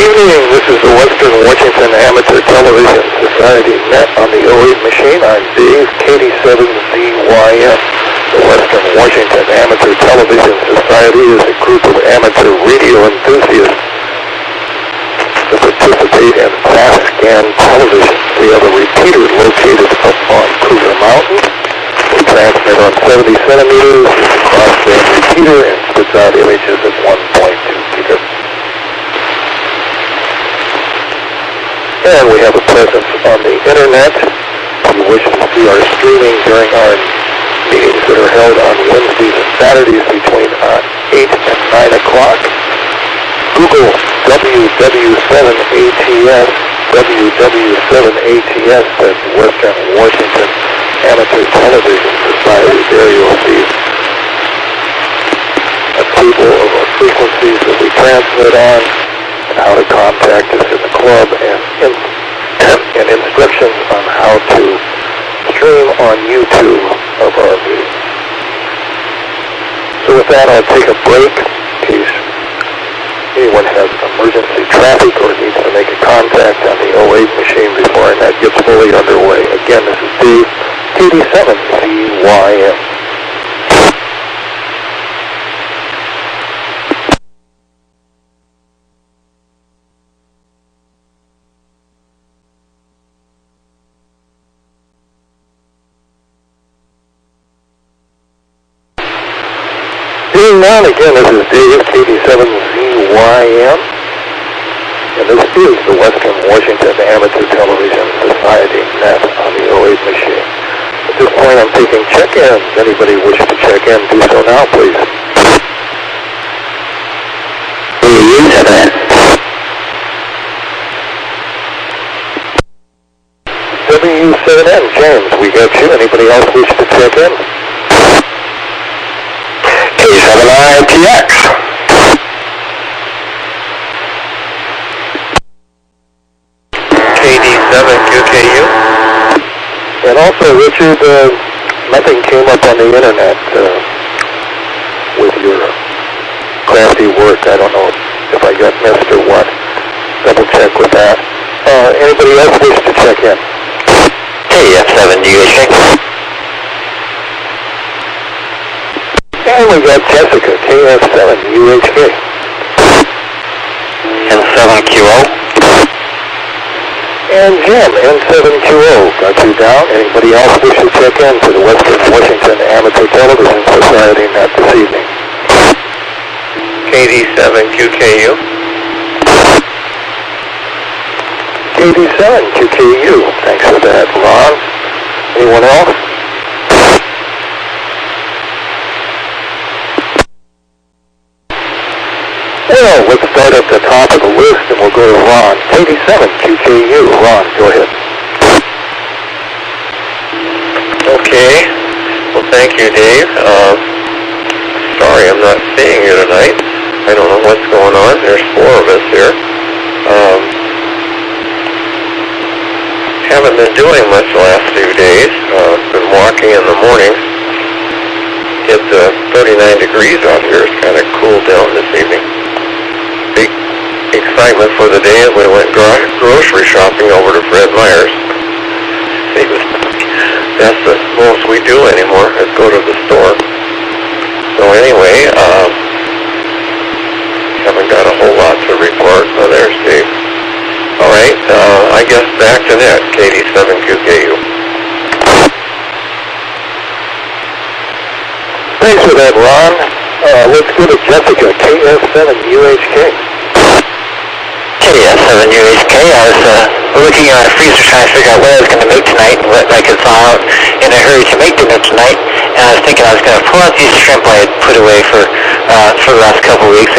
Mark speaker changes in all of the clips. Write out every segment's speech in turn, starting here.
Speaker 1: evening. This is the Western Washington Amateur Television Society Net on the 08 machine. I'm Dave, KD7ZYM. The Western Washington Amateur Television Society is a group of amateur radio enthusiasts that participate in fast scan television. We have a repeater located up on Cougar Mountain. We transmit on 70 centimeters with a crossband repeater and spits out images at 1.2 gigahertz. And we have a presence on the internet. If you wish to see our streaming during our meetings that are held on Wednesdays and Saturdays between 8 and 9 o'clock, Google WW7ATS, WW7ATS, that's Western Washington Amateur Television Society. There you'll see a table of our frequencies that we transmit on, how to contact us in the club, and instructions on how to stream on YouTube of our meetings. So with that, I'll take a break in case anyone has emergency traffic or needs to make a contact on the 08 machine before our net gets fully underway. Again, this is Dave, KD7ZYM. Again, this is Dave, KD7ZYM, and this is the Western Washington Amateur Television Society net on the 08 machine. At this point, I'm taking check-ins. Anybody wishing to check in, do so now, please. WW7N, James, we got you. Anybody else wish to check in? K7ITX. KD7QKU. And also, Richard, nothing came up on the internet with your crafty work. I don't know if I got missed or what. Double check with that. Anybody else wish to check in? KF7UHK. And we got Jessica, KF7UHK. N7QO. And Jim, N7QO. Got you down. Anybody else wish to check in for the Western Washington Amateur Television Society net this evening? KD7QKU. KD7QKU. Thanks for that, Ron. Anyone else? Well, let's start at the top of the list and we'll go to Ron. KD7QKU. Ron, go ahead.
Speaker 2: Okay. Well, thank you, Dave. Sorry I'm not seeing you tonight. I don't know what's going on. There's 4 of us here. Haven't been doing much the last few days. Been walking in the morning. It's 39 degrees out here. It's kind of cooled down this evening. Big excitement for the day. We went grocery shopping over to Fred Meyer's. That's the most we do anymore, is go to the store. So anyway, haven't got a whole lot to report. Oh, there's Dave. All right, I guess back to net, KD7QKU.
Speaker 1: Thanks for that, Ron. Let's go to Jessica, KF7UHK.
Speaker 3: KF7UHK. I was looking at a freezer trying to figure out what I was going to make tonight and what I could thaw out in a hurry to make dinner tonight. And I was thinking I was going to pull out these shrimp I had put away for the last couple of weeks.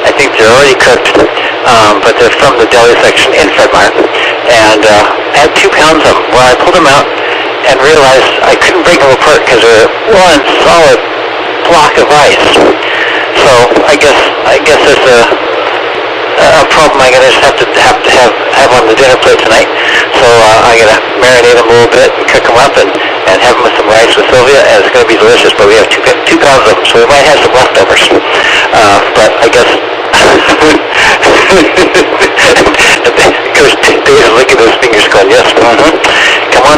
Speaker 3: I think they're already cooked, but they're from the deli section in Fred Meyer. And I had 2 pounds of them. Well, I pulled them out and realized I couldn't break them apart because they're one solid block of ice. So I guess it's a problem I'm going to just have on the dinner plate tonight. So I'm going to marinate them a little bit and cook them up and have them with some rice with Sylvia, and it's going to be delicious. But we have 2 pounds of them, so we might have some leftovers. But I guess Because Dave's looking at his fingers going, yes, come on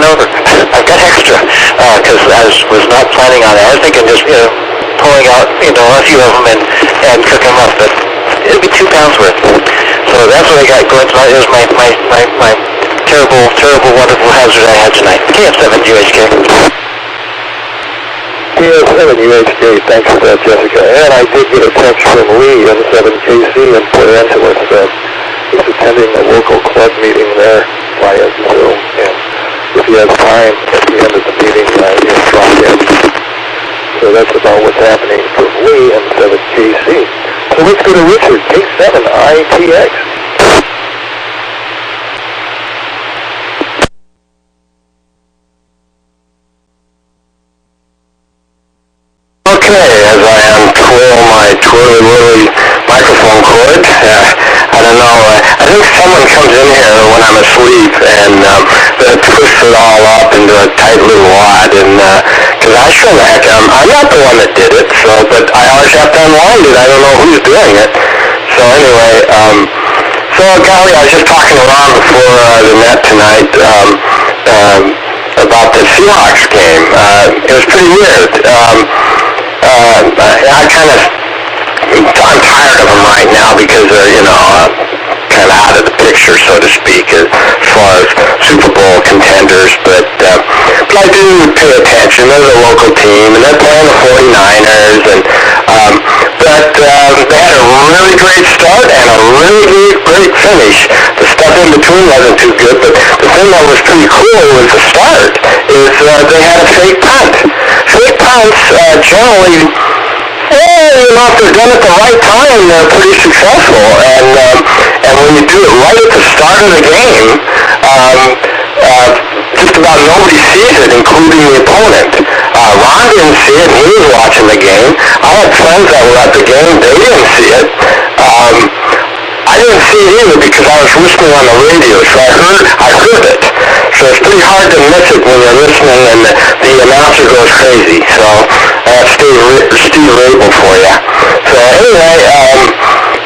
Speaker 3: over. I've got extra, because I was not planning on it. I was thinking just, pulling out, a few of them and cooking them up, but it'd be 2 pounds worth. So that's what I got going tonight. It was my terrible, wonderful hazard I had tonight. KF7UHK.
Speaker 1: KF7UHK, thanks for that, Jessica. And I did get a text from Lee in 7KC in Port Angeles. He's attending a local club meeting there via Zoom. And if he has time at the end of the meeting, he'll drop in. So that's about what's happening from Lee in 7KC. So let's go to Richard, K7ITX.
Speaker 2: Okay, as I untwirl my twirly-whirly microphone cord, I don't know, I think someone comes in here when I'm asleep and twists it all up into a tight little wad, and because I sure the heck, I'm not the one that did it, but I always have to unwind it. I don't know who's doing it. So anyway, golly, I was just talking around before the net tonight about the Seahawks game. It was pretty weird. I'm tired of them right now because they're, kind of out of the picture, so to speak, as far as Super Bowl contenders. But I do pay attention. They're the local team, and they're playing the 49ers. But they had a really great start and a really great finish. The stuff in between wasn't too good, but the thing that was pretty cool was the start is they had a fake punt. Fake punts generally, if they're done at the right time, they're pretty successful. And when you do it right at the start of the game, just about nobody sees it, including the opponent. Ron didn't see it, and he was watching the game. I had friends that were at the game, they didn't see it. I didn't see it either because I was listening on the radio, so I heard it. So it's pretty hard to miss it when you're listening and the announcer goes crazy. So Steve Rabel for you. So anyway,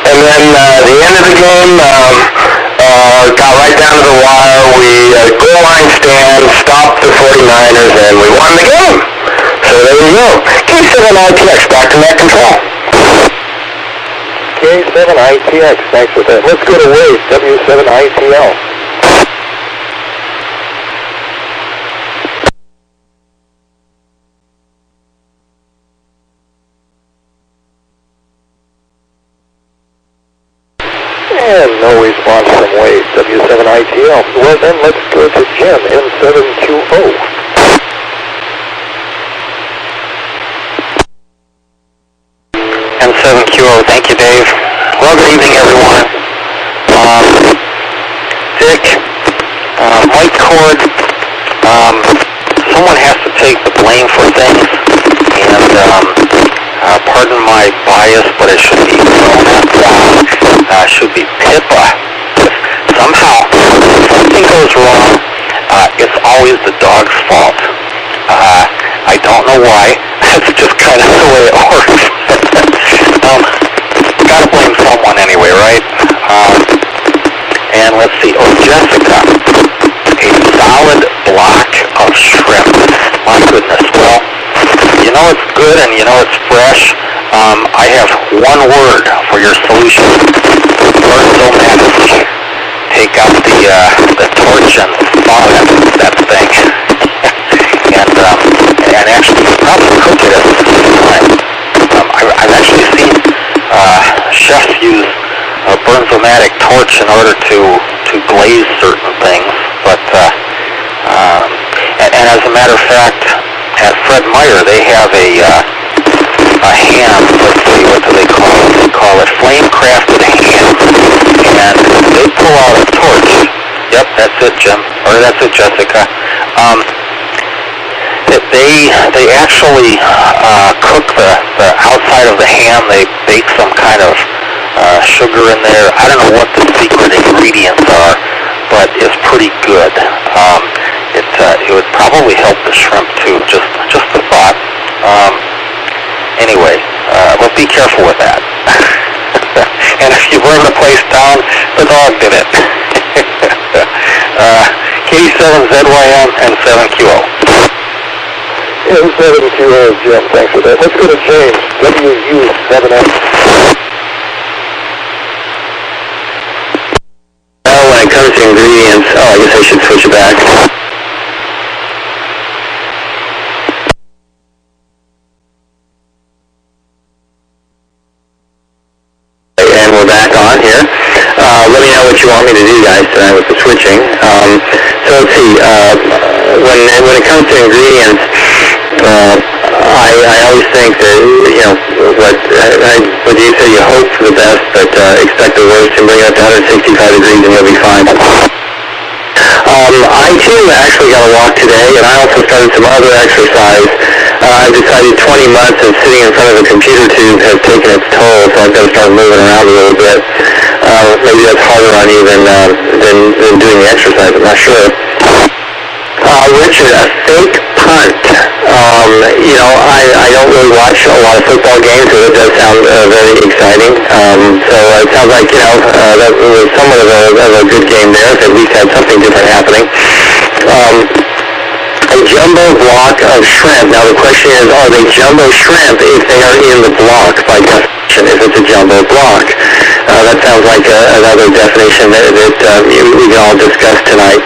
Speaker 2: and then the end of the game got right down to the wire. We goal line stand, stopped the 49ers, and we won the game. So there you go. K7ITX, back to net control.
Speaker 1: K7ITX, thanks for that. Let's go to Wade, W7ITL. And no response from Wade, W7ITL. Well then, let's go to Jim, N7QO.
Speaker 3: N7QO, thank you, Dave. Well, good evening, everyone. Dick, white cord, someone has to take the blame for things, and pardon my bias, but it should be should be Pippa. Somehow, if something goes wrong, it's always the dog's fault. I don't know why. That's just kind of the way it works. Gotta blame someone anyway, right? And let's see. Oh, Jessica, a solid block of shrimp. My goodness. Well, you know it's good and you know it's fresh. I have one word for your solution. Burn-o-matic. Take out the torch and thaw that thing. and actually probably cook it at the same time. I've actually seen chefs use a Burn-o-matic torch in order to glaze certain things. But and as a matter of fact, at Fred Meyer they have a ham. Let's see, what do they call it? They call it flame-crafted ham, and they pull out a torch. Yep, that's it, Jim, or that's it, Jessica. They actually cook the outside of the ham. They bake some kind of sugar in there. I don't know what the secret ingredients are, but it's pretty good. It would probably help the shrimp too. Just a thought. Anyway, but be careful with that. And if you burn the place down. The dog did it. KD7ZYM and 7QO.
Speaker 1: Yeah, 7QO, Jim. Thanks for that. Let's go to James. WW7ATS.
Speaker 3: When it comes to ingredients, I guess I should switch it back. And we're back on here. Let me know what you want me to do, guys, tonight with the switching. So let's see. When it comes to ingredients, I always think that, what you say, you hope for the best, but expect the worst, and bring it up to 165 degrees and you'll be fine. I too actually got a walk today, and I also started some other exercise. I've decided 20 months of sitting in front of a computer tube has taken its toll, so I've got to start moving around a little bit. Maybe that's harder on you than doing the exercise, I'm not sure. Richard, a fake punt. I don't really watch a lot of football games, so it does sound very exciting. So it sounds like, that was somewhat of a good game there, if at least had something different happening. A jumbo block of shrimp. Now the question is, are they jumbo shrimp if they are in the block by definition, if it's a jumbo block? That sounds like another definition that we can all discuss tonight.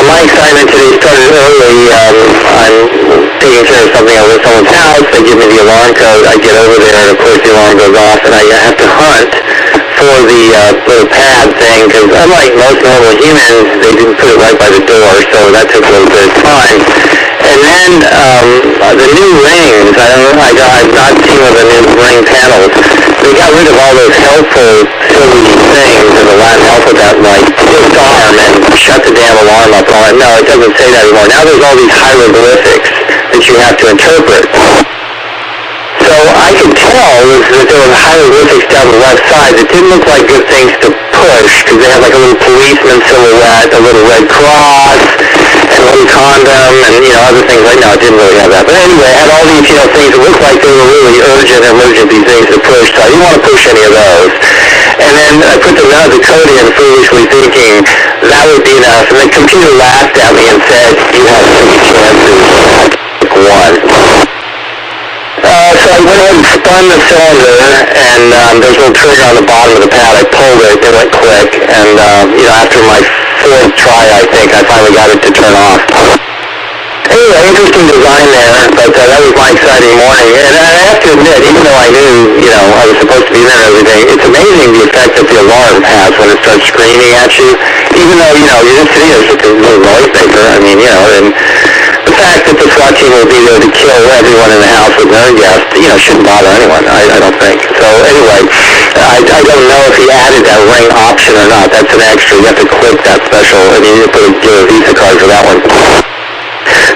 Speaker 3: My excitement today started early. I'm taking care of something over at someone's house. They give me the alarm code. I get over there, and of course the alarm goes off, and I have to hunt for the little pad thing, because unlike most normal humans, they didn't put it right by the door, so that took a little bit of time. And then the new rings, I've not seen one of the new ring panels. They got rid of all those helpful, silly things in the Latin alphabet, like disarm and shut the damn alarm up. No, it doesn't say that anymore. Now there's all these hieroglyphics that you have to interpret. So I could tell that there were hieroglyphics down the left side that didn't look like good things to push, because they had like a little policeman silhouette, a little red cross, and a little condom, and other things like. No, it didn't really have that. But anyway, it had all these things that looked like they were really urgent, emergency things to push. So I didn't want to push any of those. And then I put the code in, foolishly thinking that would be enough. And the computer laughed at me and said, "You have 3 chances, one." So I went ahead and spun the cylinder, and there's a little trigger on the bottom of the pad. I pulled it, it went click, and after my 4th try, I think, I finally got it to turn off. Anyway, interesting design there, but that was my exciting morning. And I have to admit, even though I knew, I was supposed to be there and everything, it's amazing the effect that the alarm has when it starts screaming at you. Even though, you're just sitting there, it's a little noise maker. And the fact that the SWAT team will be there to kill everyone in the house with their guests, shouldn't bother anyone, I don't think. So anyway, I don't know if he added that ring option or not. That's an extra. You have to click that special, and you have to get a Visa card for that one.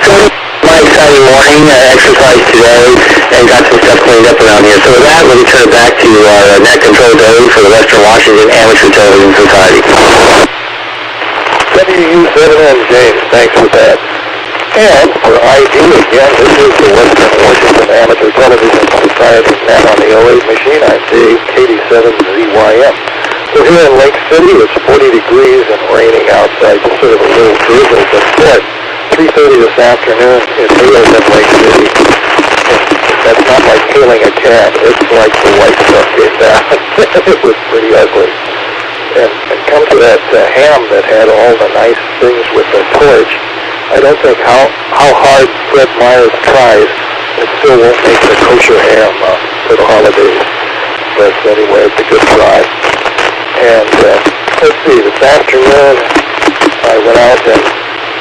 Speaker 3: So my exciting morning, exercise today, and got some stuff cleaned up around here. So with that, let me turn it back to our net control Dave for the Western Washington Amateur Television Society.
Speaker 1: WW7ATS, James, thanks for that. And for ID, again, this is the Western Washington Amateur Television Society net on the 08 machine. I'm Dave, KD7ZYM. So here in Lake City, it's 40 degrees and raining outside, just sort of a little drizzle, but good. 3:30 this afternoon, it hailed in Lake City. That's not like hailing a cat. It's like the white stuff came down. It was pretty ugly. And come to that ham that had all the nice things with the torch. I don't think how hard Fred Myers tries, it still won't make the kosher ham for the holidays. But anyway, it's a good try. And let's see, this afternoon I went out and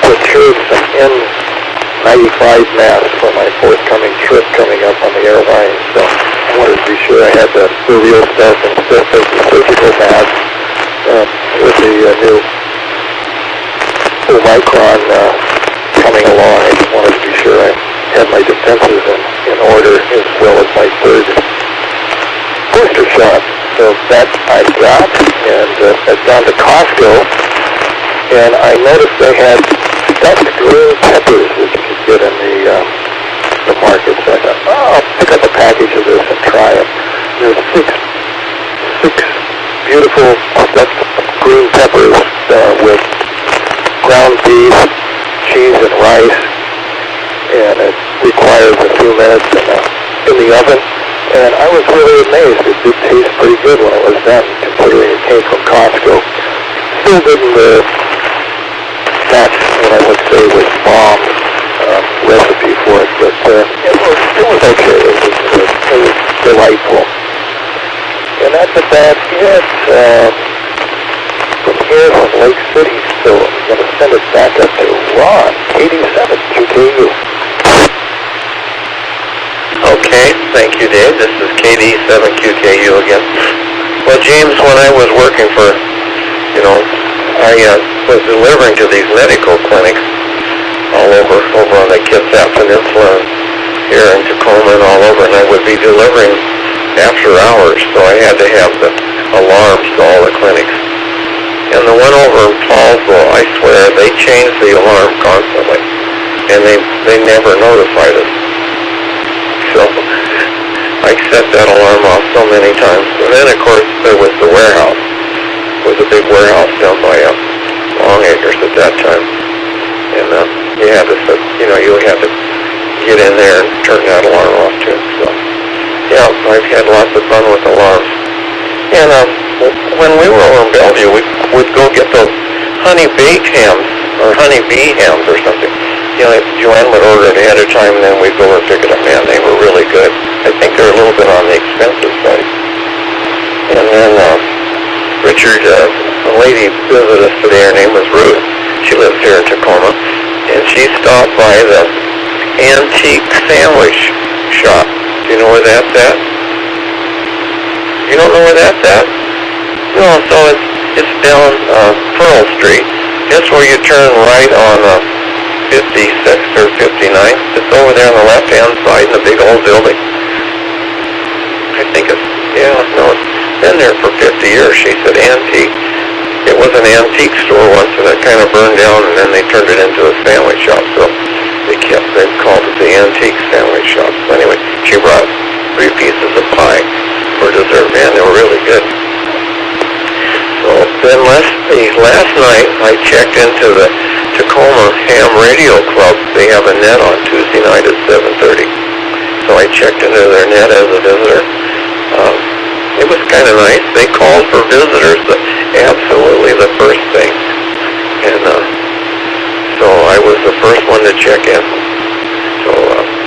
Speaker 1: procured some N95 masks for my forthcoming trip coming up on the airline. So I wanted to be sure I had the real stuff instead of the surgical mask with the new Omicron coming along. I just wanted to be sure I had my defenses in order, as well as my 3rd booster shot. So that I got, and I've gone to Costco, and I noticed they had stuffed green peppers that you could get in the market. So I thought, I'll pick up a package of this and try it. There's six green peppers with ground beef, cheese, and rice, and it requires a few minutes in the oven. And I was really amazed. It did taste pretty good when it was done, considering it came from Costco. Still didn't match what I would say was mom's recipe for it, but it was okay. It was delightful. And that's about it from here from Lake City. So I'm going to send it back up to Ron, 87 QKU.
Speaker 2: Okay, thank you, Dave. This is KD7QKU again. Well, James, when I was working for, I was delivering to these medical clinics all over on the Kitsap Peninsula, here in Tacoma and all over, and I would be delivering after hours, so I had to have the alarms to all the clinics. And the one over in Paulsville, I swear, they changed the alarm constantly, and they never notified us. So I set that alarm off so many times. And then, of course, there was the warehouse. It was a big warehouse down by Long Acres at that time. And you had to get in there and turn that alarm off too. So, yeah, I've had lots of fun with alarms. And when we were over in Bellevue, we would go get those honey baked hams, or honey bee hams or something. Joanne would order it ahead of time, and then we'd go and pick it up. Man, they were really good. I think they're a little bit on the expensive side. And then Richard, a lady visited us today. Her name was Ruth. She lives here in Tacoma, and she stopped by the antique sandwich shop. Do you know where that's at? You don't know where that's at? No, so it's down Pearl Street. Just where you turn right on 56th or 59th. It's over there on the left-hand side in the big old building. I think it's been there for 50 years. She said antique. It was an antique store once, and it kind of burned down, and then they turned it into a sandwich shop. So they called it the antique sandwich shop. So anyway, she brought 3 pieces of pie for dessert. Man, they were really good. So then last night I checked into the Tacoma Ham Radio Club. They have a net on Tuesday night at 7:30. So I checked into their net as a visitor. It was kind of nice. They called for visitors absolutely the first thing. And so I was the first one to check in. So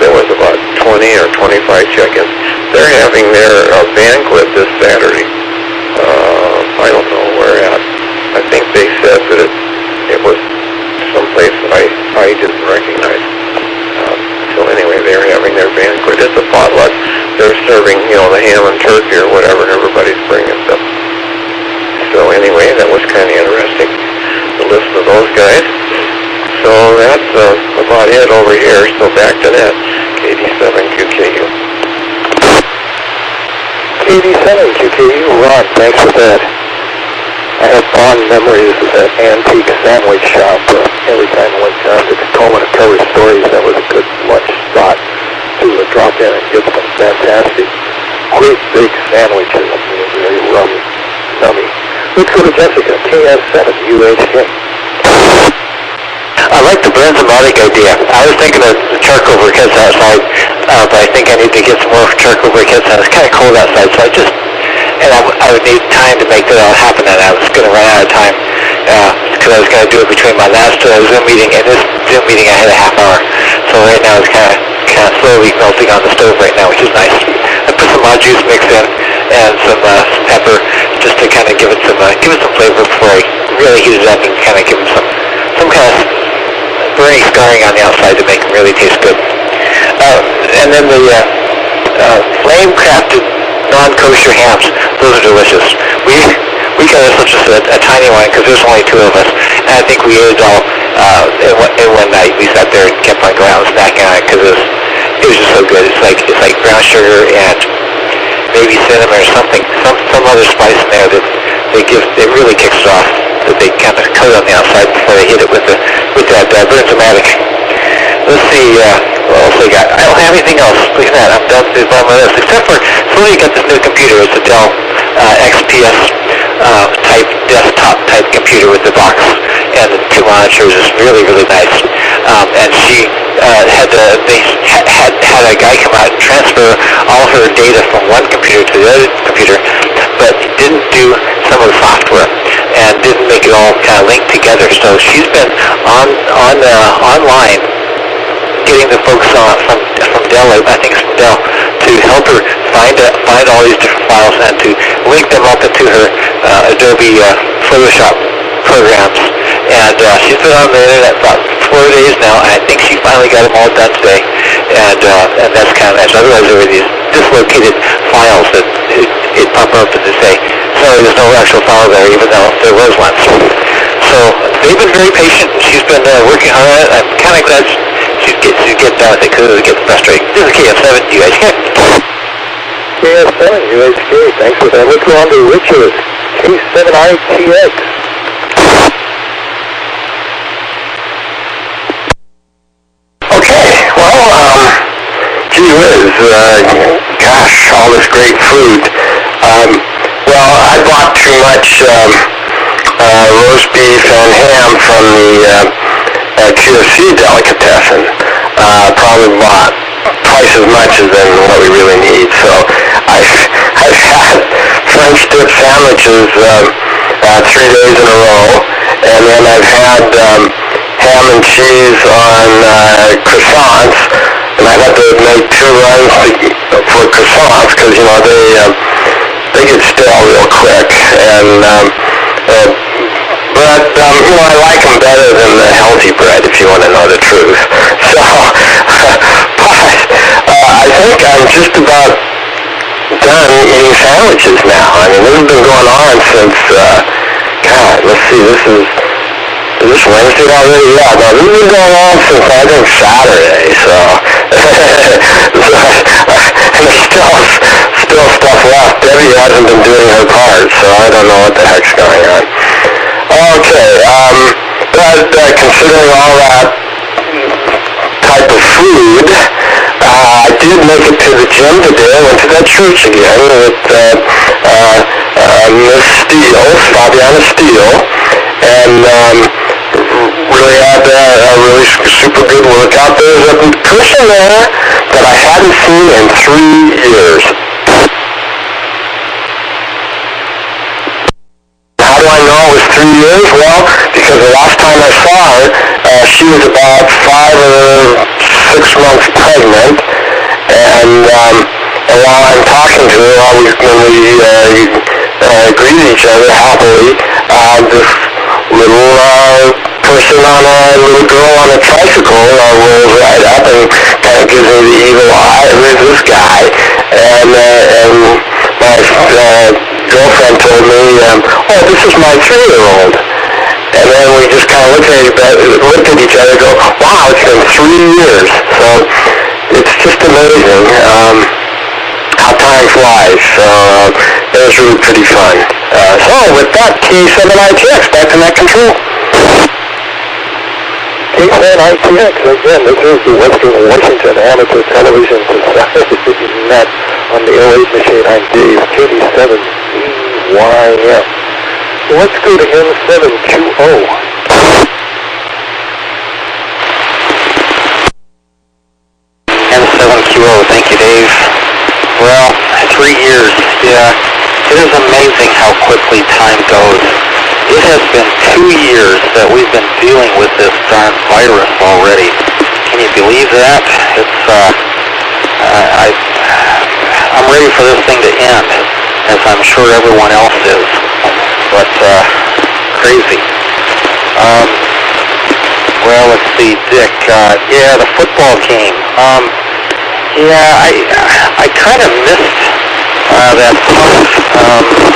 Speaker 2: there was about 20 or 25 check-ins. They're having their banquet this Saturday. I don't know where at. I think they said that it was someplace I didn't recognize. So anyway, they're having their banquet. It's a potluck. They're serving, the ham and turkey or whatever, and everybody's bringing stuff. So anyway, that was kind of interesting to listen to those guys. So that's about it over here. So back to that, 87 QKU.
Speaker 1: 87 QKU, Ron, thanks for that. I have fond memories of that antique sandwich shop. Every time I went down to Tacoma to cover stories, that was a good lunch spot to drop in and get some fantastic, great big sandwiches. Very yummy. Let's go to Jessica, KS7UHK.
Speaker 3: I like the Bernzomatic idea. I was thinking of charcoal briquettes outside, but I think I need to get some more charcoal briquettes, and it's kind of cold outside, so I would need time to make that all happen, and I was going to run out of time because I was going to do it between my last Zoom meeting and this Zoom meeting. I had a half hour, so right now it's kind of slowly melting on the stove right now, which is nice. I put some juice mix in and some pepper just to kind of give it some flavor before I really heat it up and kind of give it some kind of burning scarring on the outside to make them really taste good. And then the flame-crafted non-kosher hams, those are delicious. We got such a tiny one because there's only 2 of us, and I think we ate it all in one night. We sat there and kept on going out and snacking on it because it was just so good. It's like brown sugar and maybe cinnamon or something, some other spice in there that it really kicks it off. That they kind of coat on the outside before they hit it with that Bernzomatic. Let's see, what else I got? I don't have anything else. Look at that, I'm done with my list. Except for, somebody got this new computer. It's a Dell XPS type desktop type computer with the box and the 2 monitors. Is really, really nice. And she had a guy come out and transfer all her data from one computer to the other computer, but didn't do some of the software and didn't make it all kind of linked together. So she's been online getting the folks from Dell, I think it's from Dell, to help her find all these different files and to link them up into her Adobe Photoshop programs. And she's been on the internet about 4 days now, and I think she finally got them all done today. And that's kind of nice. Otherwise, there were these dislocated files that it pop up and they say, sorry, there's no actual file there, even though there was one. So they've been very patient. She's been working hard on it. I'm kind of glad she's getting done with it because it was getting frustrating. This is KF7 UHK.
Speaker 1: KF7 UHK, thanks for that. Let's go on to Richard, K7ITX.
Speaker 2: Okay, well, gee whiz, gosh, all this great food. Well, I bought too much roast beef and ham from the QFC delicatessen. Probably bought twice as much as than what we really need. So I've had French dip sandwiches 3 days in a row, and then I've had ham and cheese on croissants, and I had to make 2 runs for croissants because they get stale real quick, and but I like them better than the healthy bread, if you want to know the truth. So, but I think I'm just about done eating sandwiches now. I mean, this has been going on since God. Let's see, is this Wednesday already? Yeah, no, this has been going on since I think Saturday. So, and there's still stuff left. Debbie hasn't been doing her part, so I don't know what the heck's going on. Okay, but considering all that type of food, I did make it to the gym today. I went to that church again with Miss Steele, Fabiana Steele, and really had a really super good workout. There's a person there that I hadn't seen in 3 years. How do I know it was 3 years? Well, because the last time I saw her, she was about 5 or 6 months pregnant, and while I'm talking to her, when we greet each other happily, this little girl on a tricycle rolls right up and kind of gives me the evil eye. Who's this guy? And my girlfriend told me, oh, this is my 3-year-old. And then we just kind of looked at each other and go, wow, it's been 3 years. So it's just amazing how time flies. So it was really pretty fun. So with that, K7ITX, back to net control.
Speaker 1: K7ITX, again, this is the Western Washington Amateur Television Society net on the 08 machine. I'm Dave, KD7ZYM. Let's go to M7QO.
Speaker 3: M7QO, thank you, Dave. Well, 3 years, yeah. It is amazing how quickly time goes. It has been 2 years that we've been dealing with this darn virus already. Can you believe that? It's, I'm ready for this thing to end, as I'm sure everyone else is. But, crazy. Well, let's see, Dick. Yeah, the football game. I kind of missed that part.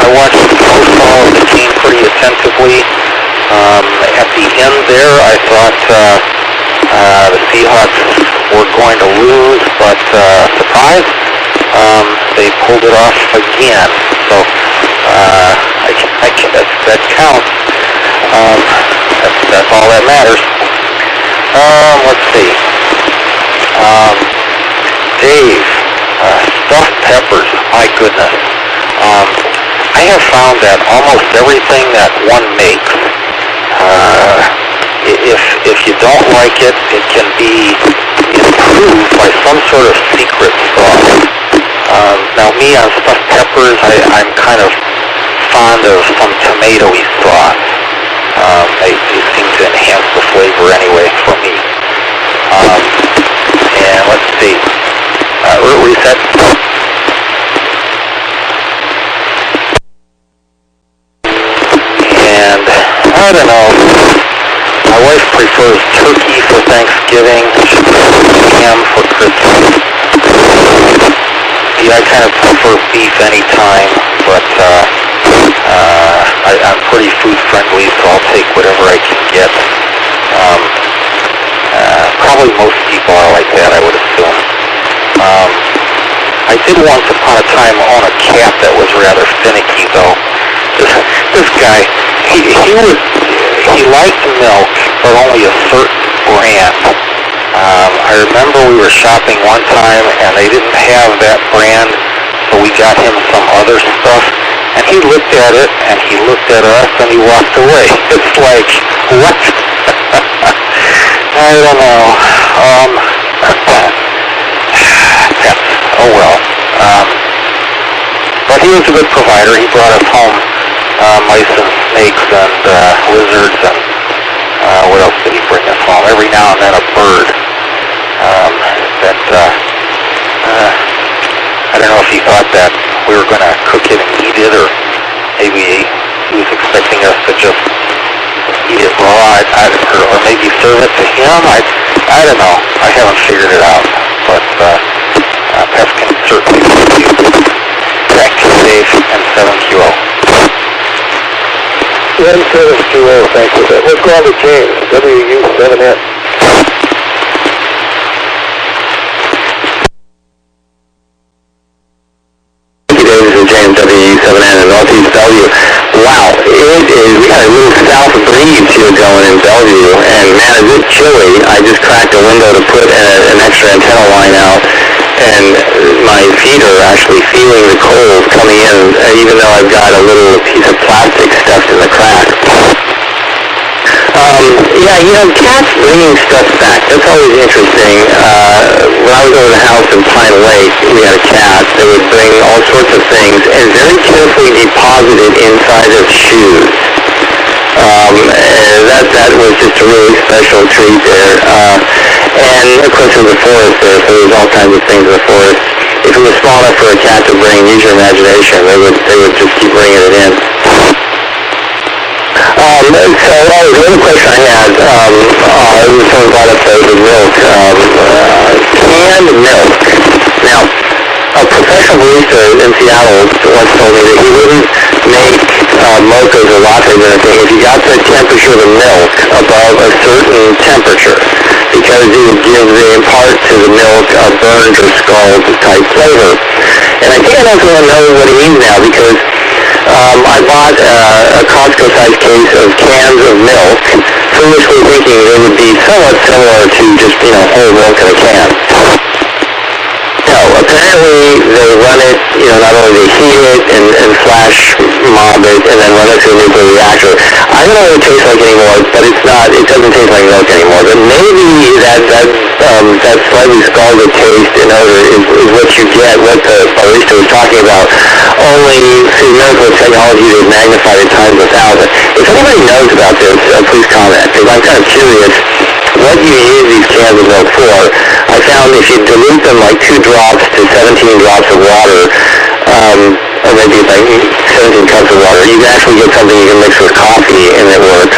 Speaker 3: I watched most all of the game pretty attentively. At the end there, I thought the Seahawks were going to lose, but surprise, they pulled it off again. So that counts. That's all that matters. Let's see. Dave, stuffed peppers. My goodness. I have found that almost everything that one makes, if you don't like it, it can be improved by some sort of secret sauce. Now me on stuffed peppers, I'm kind of fond of some tomatoey sauce. They seem to enhance the flavor anyway for me. And let's see. Reset. And I don't know. My wife prefers turkey for Thanksgiving. She prefers ham for Christmas. Yeah, I kind of prefer beef anytime, but I'm pretty food friendly, so I'll take whatever I can get. Probably most people are like that, I would assume. I did once upon a time own a cat that was rather finicky, though. This guy, he liked milk, but only a certain brand. I remember we were shopping one time, and they didn't have that brand, so we got him some other stuff. And he looked at it, and he looked at us, and he walked away. It's like, what? I don't know. Oh well. But he was a good provider. He brought us home mice and snakes and lizards and what else did he bring us home? Every now and then a bird. I don't know if he thought that we were going to cook it and eat it, or maybe he was expecting us to just eat it raw, or maybe serve it to him. I don't know. I haven't figured it out, but pets can certainly be used. Back to Dave and 7QO.
Speaker 1: 7QO, thanks for that. Let's go on to James, WW7ATS.
Speaker 3: James WW7ATS in Northeast Bellevue. Wow, we got a little south breeze here going in Bellevue, and man, is it chilly. I just cracked a window to put an extra antenna line out, and my feet are actually feeling the cold coming in, even though I've got a little piece of plastic stuffed in the crack. Yeah, cats bringing stuff back, that's always interesting. When I was over the house in Pine Lake, we had a cat that would bring all sorts of things and very carefully deposit it inside of shoes. And that was just a really special treat there. And of course there's a forest there, so there's all kinds of things in the forest. If it was small enough for a cat to bring, use your imagination, they would just keep bringing it in. So the other question I had, someone brought up the milk, canned milk. Now, a professional barista in Seattle once told me that he wouldn't make mochas or lattes or anything if you got the temperature of the milk above a certain temperature, because it would impart to the milk a burned or scald type flavor. And I think I also know what he means now, because I bought a Costco-sized case of cans of milk, foolishly thinking they would be somewhat similar to just, whole milk in a can. No, apparently they run it, not only they heat it and flash mob it and then run it through a nuclear reactor. I don't know what it tastes like anymore, but it doesn't taste like milk anymore. But maybe that slightly scalded taste and odor is what you get, what the barista was talking about, only through miracle technology they've magnified it times 1,000. If anybody knows about this, please comment, because I'm kind of curious what you use these cans of milk for. I found if you dilute them like 2 drops to 17 drops of water, or maybe like 17 cups of water, you can actually get something you can mix with coffee and it works.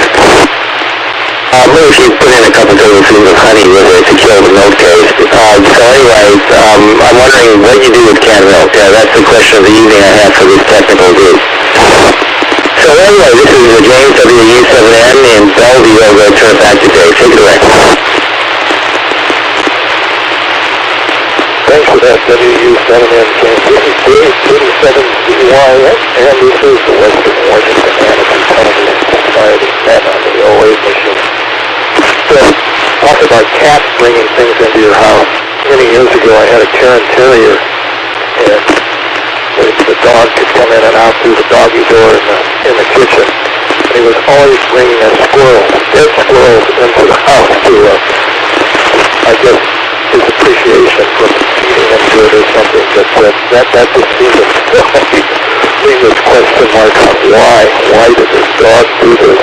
Speaker 3: Maybe if you put in a couple tablespoons of honey with it to kill the milk taste. So anyway, I'm wondering what you do with canned milk. That's the question of the evening I have for this technical group. So anyway, this is the James WW7N in Bellevue. I'm going to turn it back to Dave. Take it away.
Speaker 1: Thanks for that, WW7N James. This is Dave, 87CYS, and this is the Western Washington Amateur Television Society net on the 08 machine. So, talk about cats bringing things into your house. Many years ago, I had a Cairn Terrier, and the dog could come in and out through the doggy door in the kitchen. And he was always bringing a squirrel, dead squirrels, into the house to, I guess, his appreciation for feeding him good or something. But that just seems to leave this question mark on why. Why did this dog do this?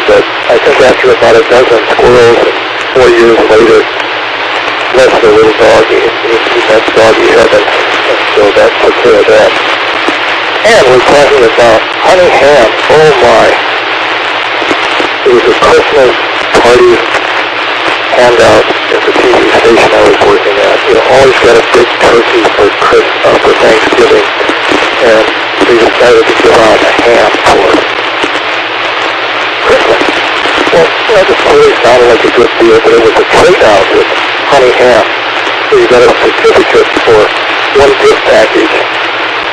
Speaker 1: But I think after about a dozen squirrels, and 4 years later, left the little doggy. He met doggy heaven. And so that took care of that. And we're talking about honey ham. Oh my. It was a Christmas party handout at the TV station I was working at. You always got a big turkey for Thanksgiving. And they decided to give out a ham for Christmas. Well, this really sounded like a good deal, but it was a trade-out with honey ham. So you got a certificate for one gift package.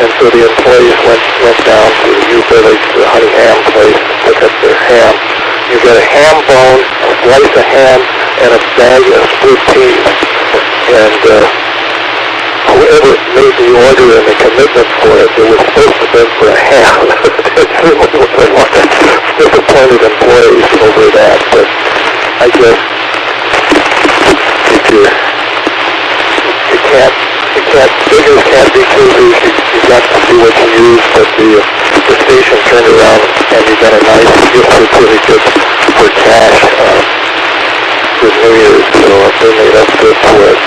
Speaker 1: And so the employees went down to the U Village, the honey ham place, to pick up their ham. You got a ham bone, a slice of ham, and a bag of split peas. And whoever made the order and the commitment for it, it was supposed to be for a ham. It certainly was a lot of disappointed employees over that. But I guess beggars can't be choosers. You got to do what you use, but the station turned around and you got a nice gift certificate for cash for New Year's, so they made up good for it.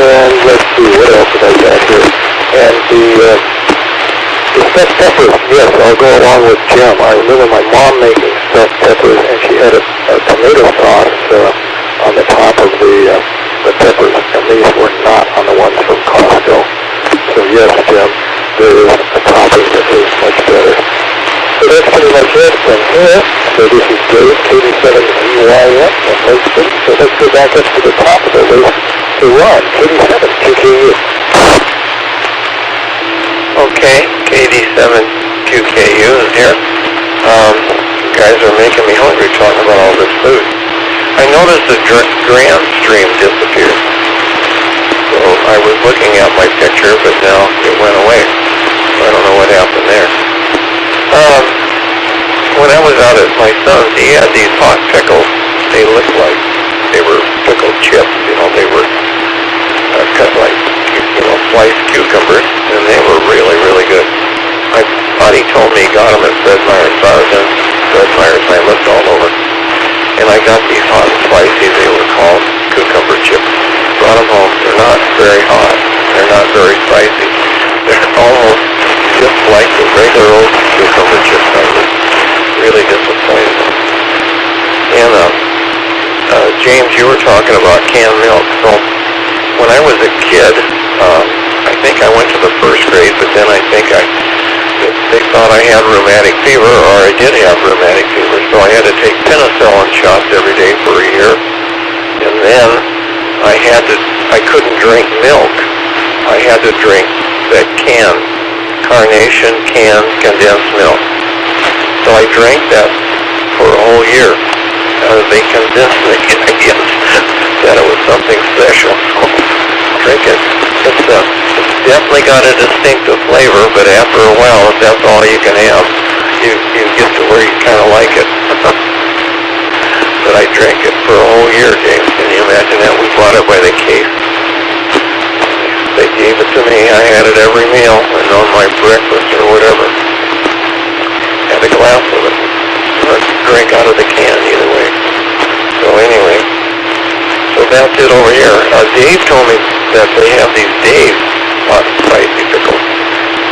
Speaker 1: And let's see, what else did I got here? And the stuffed peppers, yes, I'll go along with Jim. I remember my mom making stuffed peppers, and she had a tomato sauce on the top of the peppers, and these were not on the ones from Costco. So yes, Jim, there is a topping that is much better. So that's pretty much it from here. So this is Dave, 87EYM, so let's go back up to the top of the list to Ron, 87 QKU.
Speaker 2: Okay, KD7QKU is here. Guys are making me hungry talking about all this food. I noticed the Grand Stream disappeared. So I was looking at my picture, but now it went away. So I don't know what happened there. When I was out at my son's, he had these hot pickles. They looked like they were pickled chips. They were cut like, sliced cucumbers, and they were really, really good. My buddy told me he got them at Fred Meyer's. I was in Fred Meyer's, and I looked all over. And I got these hot and spicy, they were called cucumber chips. Brought them home. They're not very hot. They're not very spicy. They're almost just like the regular old cucumber chips. I was really disappointed. And James, you were talking about canned milk. So when I was a kid, I think I went to the first grade, but then I think they thought I had rheumatic fever, or I did have rheumatic fever, so I had to take penicillin shots every day for a year. And then I couldn't drink milk. I had to drink that Carnation canned condensed milk. So I drank that for a whole year. They convinced me, I guess, that it was something special. So drink it. It's definitely got a distinctive flavor, but after a while, if that's all you can have, you get to where you kind of like it. But I drank it for a whole year, James. Can you imagine that? We bought it by the case. They gave it to me. I had it every meal and on my breakfast or whatever. Had a glass of it. Or drink out of the can either way. So anyway, so that's it over here. Dave told me that they have these Dave's hot and spicy pickles.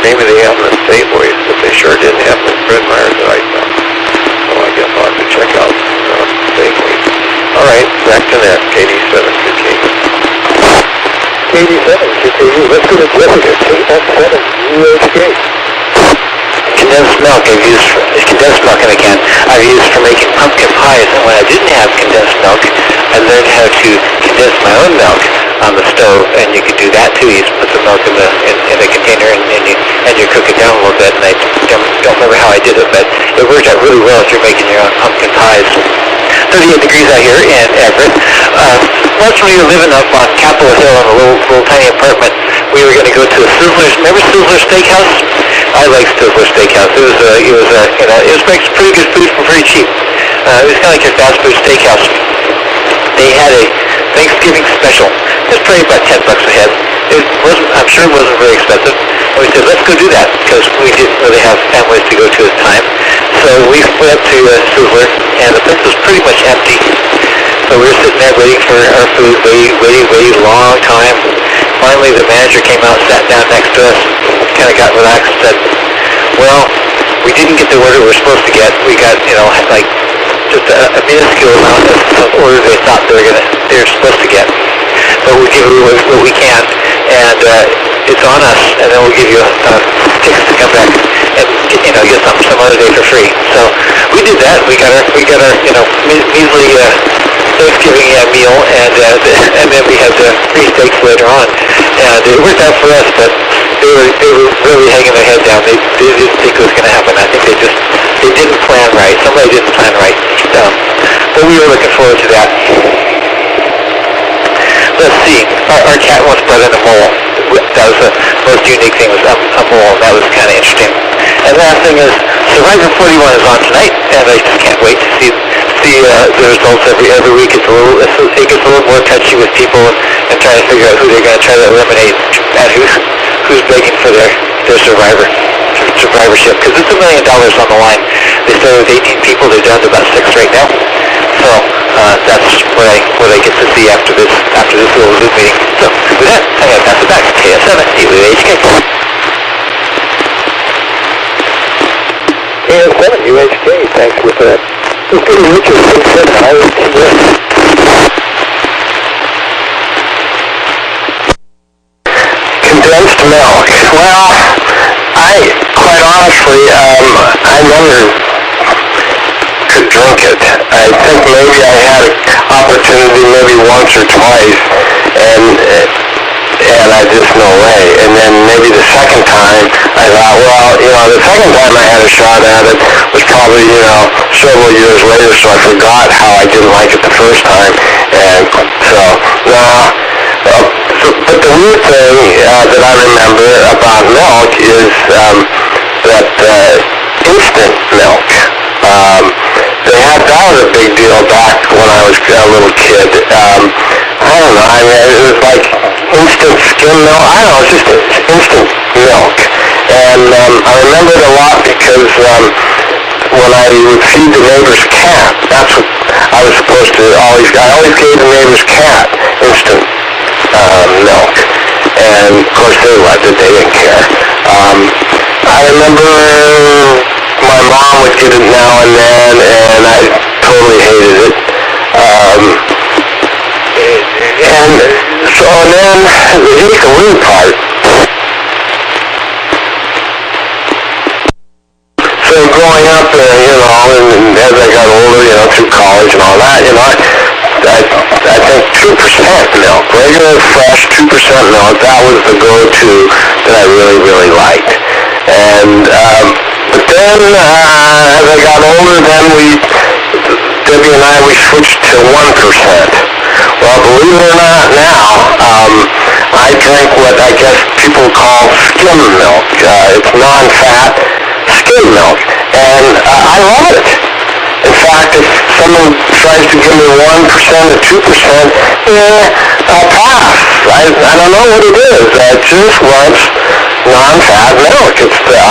Speaker 2: Maybe they have them in Safeways, but they sure didn't have them in Fred Meyer's that I found. So I guess I'll have to check out Safeways. All right, back to that, KD7QKU.
Speaker 1: KD7QKU, let's go to Jessica, KS7UHK.
Speaker 3: Condensed milk condensed milk in a can I've used for making pumpkin pies, and when I didn't have condensed milk, I learned how to condense my own milk on the stove, and you can do that too. You just put the milk in a container and you cook it down a little bit, and I don't remember how I did it, but it worked out really well if you're making your own pumpkin pies. 38 degrees out here in Everett. Once when we were living up on Capitol Hill in a little tiny apartment we were going to go to Sizzler's. Remember Sizzler Steakhouse? I like Sizzler Steakhouse. It was pretty good food for pretty cheap. It was kind of like a fast food steakhouse. They had a Thanksgiving special. It was probably about $10 a head. I'm sure it wasn't very expensive. And we said, let's go do that, because we didn't really have families to go to at the time. So we went up to Sizzler, and the place was pretty much empty. So we were sitting there waiting for our food, waiting a long time. Finally, the manager came out, sat down next to us, kind of got relaxed, and said, well, we didn't get the order we were supposed to get. We got, like just a minuscule amount of order they thought they were supposed to get. But we'll give you what we can, and it's on us, and then we'll give you tickets to come back and get some other day for free. So we did that. We got our measly Thanksgiving meal, and then we had free steaks later on, and it worked out for us. But they were really hanging their head down. They didn't think it was going to happen. I think they didn't plan right. Somebody didn't plan right. But we were looking forward to that. Let's see. Our cat once brought in a mole. That was the most unique thing, was a mole. That was kind of interesting. And last thing is, Survivor 41 is on tonight, and I just can't wait to see the results every week. It gets a little more touchy with people and trying to figure out who they're going to try to eliminate and who's begging for their survivorship, because it's $1 million on the line. They started with 18 people. They're down to about 6 right now. So that's what I get to see after this little Zoom meeting. So with that, I'm going to pass it back to KS7 WHK.
Speaker 1: KS7 UHK, thanks for that. Let's go to Richard, KS7 IOTS.
Speaker 2: Condensed milk. Well, quite honestly, I never could drink it. I think maybe I had an opportunity maybe once or twice, and I just no way. And then maybe the second time I thought, well, the second time I had a shot at it was probably, several years later, so I forgot how I didn't like it the first time. And so, but the weird thing that I remember about milk is that instant milk. That was a big deal back when I was a little kid. I don't know, it was like instant skim milk. I don't know, it's just instant milk. And I remember it a lot because when I would feed the neighbor's cat, that's what I was supposed to I always gave the neighbor's cat instant milk. And of course they loved it, they didn't care. I remember my mom would get it now and then, and I totally hated it. And then here's the weird part. So growing up, and as I got older, through college and all that, I think 2% milk, regular fresh 2% milk, that was the go-to that I really, really liked. And but then as I got older, then Debbie and we switched to 1%. Well, believe it or not now, I drink what I guess people call skim milk. It's non-fat skim milk, and I love it. In fact, if someone tries to give me 1% or 2%, I'll pass. I don't know what it is. I just love non-fat milk. It's the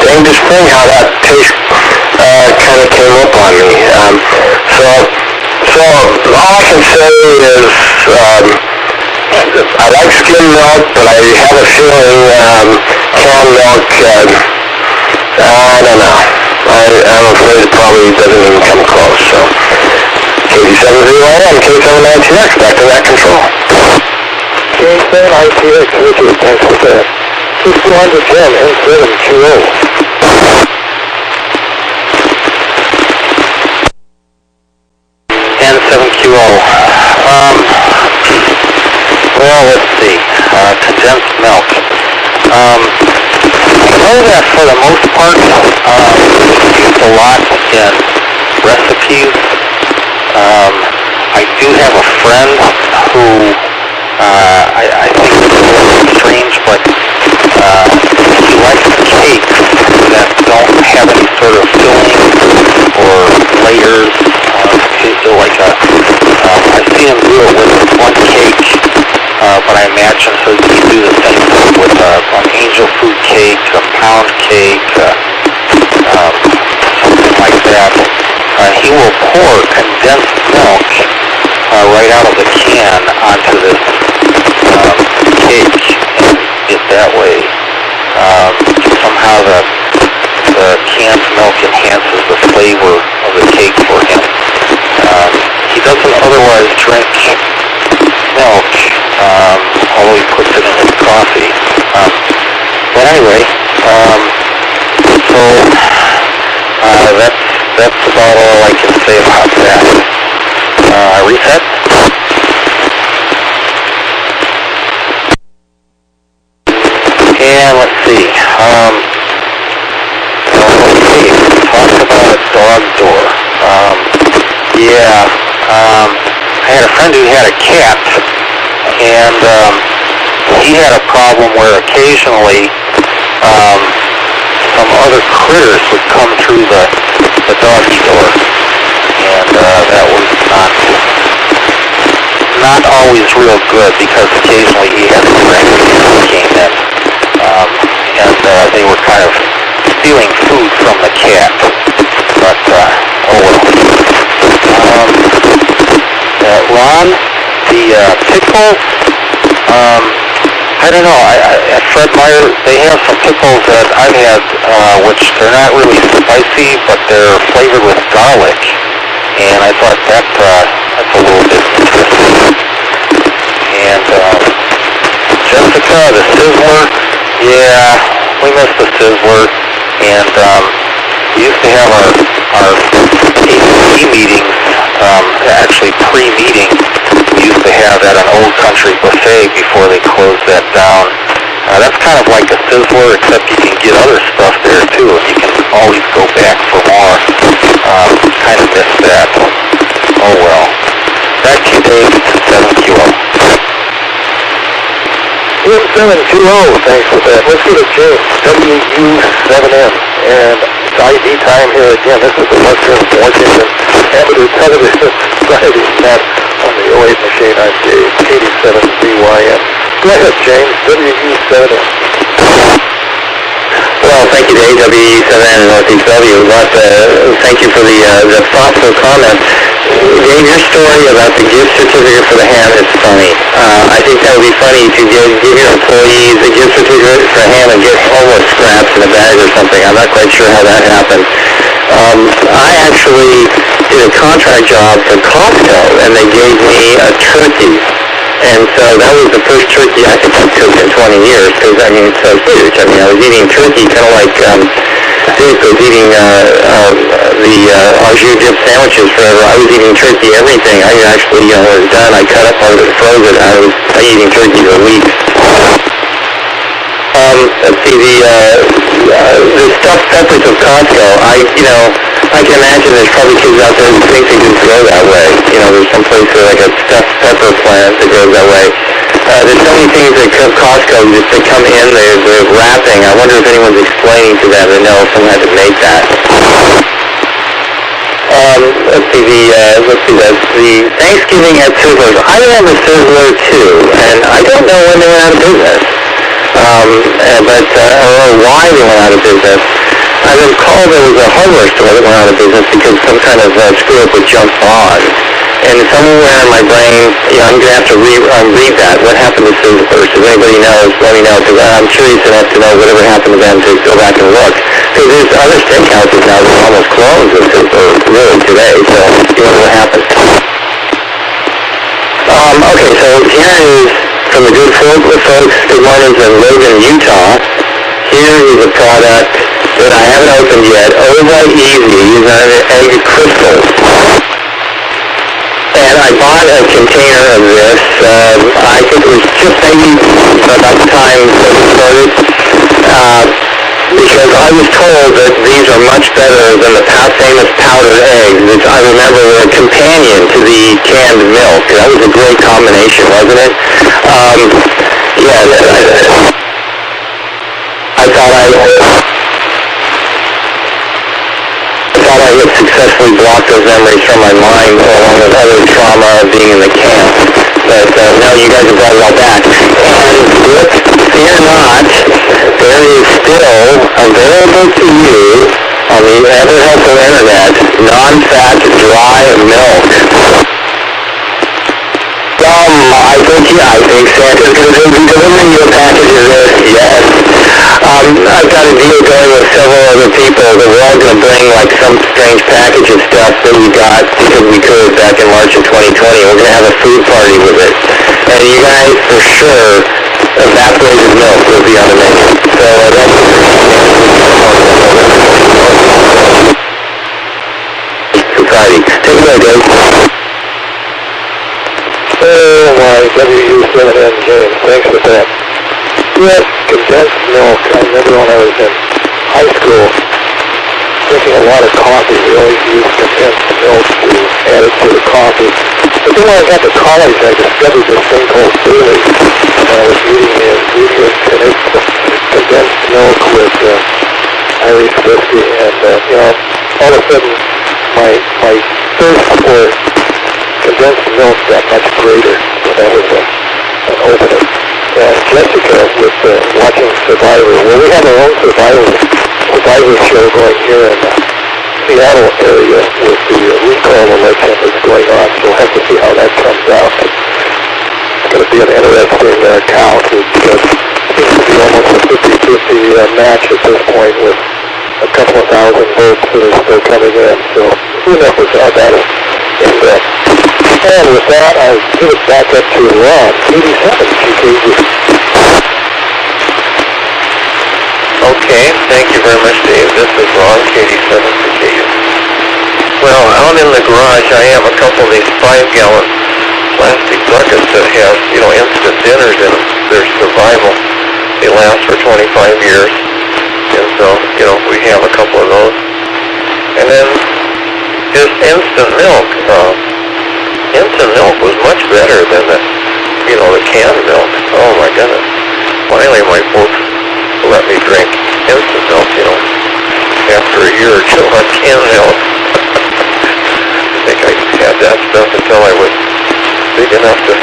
Speaker 2: dangerous thing how that taste kind of came up on me. So all I can say is I like skim milk, but I have a feeling canned milk, I don't know. I'm afraid it probably doesn't even come close. So KD7ATS, K7ITX, back to that control.
Speaker 1: K7ITX, Richard, thanks for that. 6210 N7QO.
Speaker 3: N7QO. Well, let's see. Condensed milk. I know that for the most part, it's used a lot in recipes. I do have a friend who I think is a little extreme but I imagine he'll do the same thing with an angel food cake, a pound cake, something like that. He will pour condensed milk right out of the can onto this cake, and it that way. Somehow the canned milk enhances the flavor of the cake for him. He doesn't otherwise drink milk, although he puts it in his coffee. But anyway, so that's about all I can say about that. Reset. And let's see. Talk about a dog door. I had a friend who had a cat, and he had a problem where occasionally some other critters would come through the doggy door, and that was not always real good, because occasionally he had to bring who came in, and they were kind of stealing food from the cat. But oh well. Ron, the pickles, I don't know, at Fred Meyer, they have some pickles that I've had, which they're not really spicy, but they're flavored with garlic, and I thought that's a little bit interesting. And Jessica, the Sizzler, yeah, we missed the Sizzler, and we used to have our ACC meetings, actually pre-meeting, we used to have at an Old Country buffet before they closed that down. That's kind of like a Sizzler, except you can get other stuff there too, and you can always go back for more. Kind of missed that. Oh well. Back to you, Dave, 7QO.
Speaker 1: 720, thanks for that. Let's go to James, WW7M, and it's ID time here again. This is the Western Washington Amateur Television Society net on the 08 machine. I'm Dave, 87ZYM. Go ahead, James, WW7M.
Speaker 2: Well, thank you, Dave, WW7N Northeast W. But thank you for the thoughtful comment. Dave, your story about the gift certificate for the ham is funny. I think that would be funny to give your employees a gift certificate for ham and get homeless scraps in a bag or something. I'm not quite sure how that happened. I actually did a contract job for Costco, and they gave me a turkey. And so that was the first turkey I think I've cooked in 20 years, because, I mean, it's so huge. I mean, I was eating turkey kind of like Dick was eating the au jus dip sandwiches forever. I was eating turkey everything. I actually, when it was done, I cut up part of it and froze it. I was eating turkey for weeks. Let's see, the stuffed peppers of Costco, I can imagine there's probably kids out there who think they can grow that way. There's some place where like a stuffed pepper plant that grows that way. There's so many things at Costco that they come in, they're wrapping. I wonder if anyone's explaining to them that no, someone had to make that. Let's see, the Thanksgiving at Sizzlers. I have a Sizzler too, and I don't know when they went out of business. But I don't know why they went out of business. I recall there was a hardware store that went out of business because some kind of screw-up with junk bonds. And somewhere in my brain, I'm going to have to read that. What happened to Sizzlers? If anybody knows, let me know, because I'm curious enough to know whatever happened to them to go back and look. Because there's other steakhouses now that are almost clones of Sizzler, really, today. So, what happened? Okay, so here is from the good folks, good mornings in Logan, Utah. Here is a product that I haven't opened yet. Ova Easy is an egg crystal. And I bought a container of this. I think it was just maybe about the time that it started. Because I was told that these are much better than the famous powdered eggs, which I remember were a companion to the canned milk. That was a great combination, wasn't it? I thought I had successfully blocked those memories from my mind, along with other trauma of being in the camp.
Speaker 3: but now you guys have brought it all back. And fear not, there is still available to you on the Ever Helpful Internet non-fat dry milk. I think Santa's going to be delivering you a package of this, yes. I've got a deal going with several other people that we're all going to bring like some strange package of stuff that we got because we could back in March of 2020. We're going to have a food party with it. And you guys, for sure, evaporated milk will be on the menu. So that's Friday. Take it away, Dave.
Speaker 1: Oh my, WW7ATS, James, thanks for that. Yes, condensed milk. I remember when I was in high school, drinking a lot of coffee. We always used condensed milk to add it to the coffee. But then when I got to college, I discovered this thing called Bailey's. And I was reading the ingredients, and it's condensed milk with Irish whiskey. And, all of a sudden, my thirst for condensed milk got much greater. So that was an opener. And Jessica, with watching Survivor, well, we have our own Survivor show going here in the Seattle area with the recall election that's going on, so we'll have to see how that comes out. It's going to be an interesting count. It seems to be almost a 50-50 match at this point with a couple of thousand votes that are still coming in, so who knows how that is. And with that, I'll give it back up to Ron, 87 GKG.
Speaker 2: Okay, thank you very much, Dave. This is Ron, 87 GKG. Well, out in the garage, I have a couple of these 5-gallon plastic buckets that have, instant dinners in them. They're survival. They last for 25 years. And so, we have a couple of those. And then just instant milk. Instant milk was much better than the canned milk. Oh my goodness. Finally my folks let me drink instant milk, after a year or two on canned milk. I think I had that stuff until I was big enough to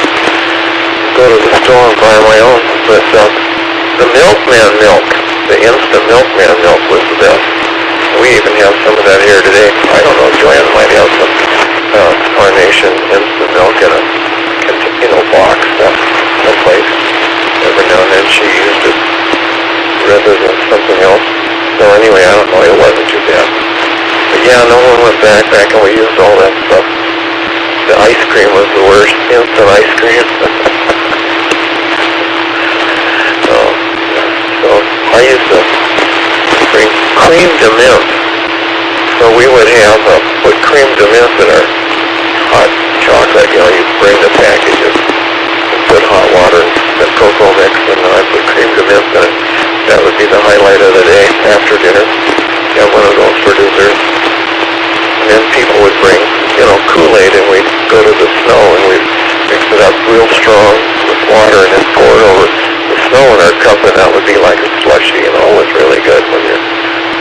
Speaker 2: go to the store and buy my own. But the Milkman milk, the instant Milkman milk was the best. We even have some of that here today. I don't know, Joanne might have some Carnation instant milk in a box someplace. Every now and then she used it rather than something else. So anyway, I don't know, it wasn't too bad. But yeah, no one went back and we used all that stuff. The ice cream was the worst, instant ice cream. So I used to bring cream de mint. So we would have put cream de mint in our hot chocolate. You bring the packages and put hot water and cocoa mix, and I put cream de mint in it. That would be the highlight of the day after dinner. Have one of those for dessert. And then people would bring, Kool-Aid, and we'd go to the snow and we'd mix it up real strong with water and then pour it over the snow in our cup, and that would be like a slushy. It was really good when you're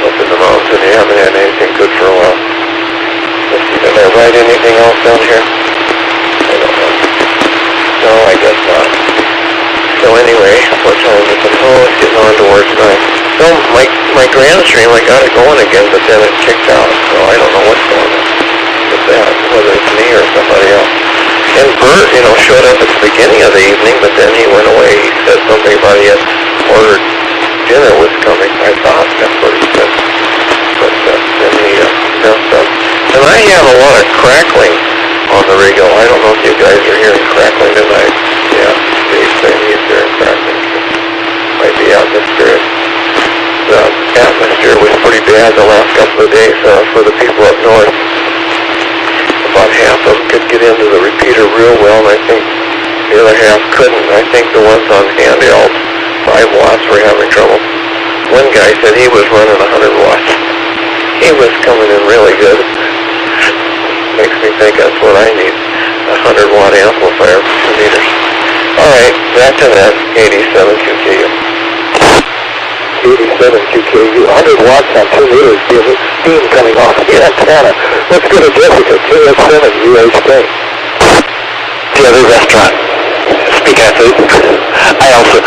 Speaker 2: up in the mountains and you haven't had anything good for a while. Let's see, did I write anything else down here? I don't know. No, I guess not. So anyway, what time is it? Oh, it's getting on towards 9. So my grand stream, I got it going again, but then it kicked out. So I don't know what's going on with that, whether it's me or somebody else. And Bert, showed up at the beginning of the evening, but then he went away. He said something about he had ordered dinner was coming. I thought that's what he said. But then he messed up. And I have a lot of crackling on the radio. I don't know if you guys are hearing crackling tonight. Yeah, Dave's saying he's hearing crackling. Might be atmospheric. The atmosphere was pretty bad the last couple of days for the people up north. About half of them could get into the repeater real well, and I think the other half couldn't. I think the ones on handheld 5 watts were having trouble. One guy said he was running 100 watts. He was coming in really good. Makes me think that's what I need, a 100-watt amplifier for 2 meters. All right, back to that 87 QKU.
Speaker 1: 87 QKU, 100 watts on 2 meters, steam coming off the antenna. Let's go to Jessica, KS7, UH Bay.
Speaker 3: The other restaurant. kind of food. I also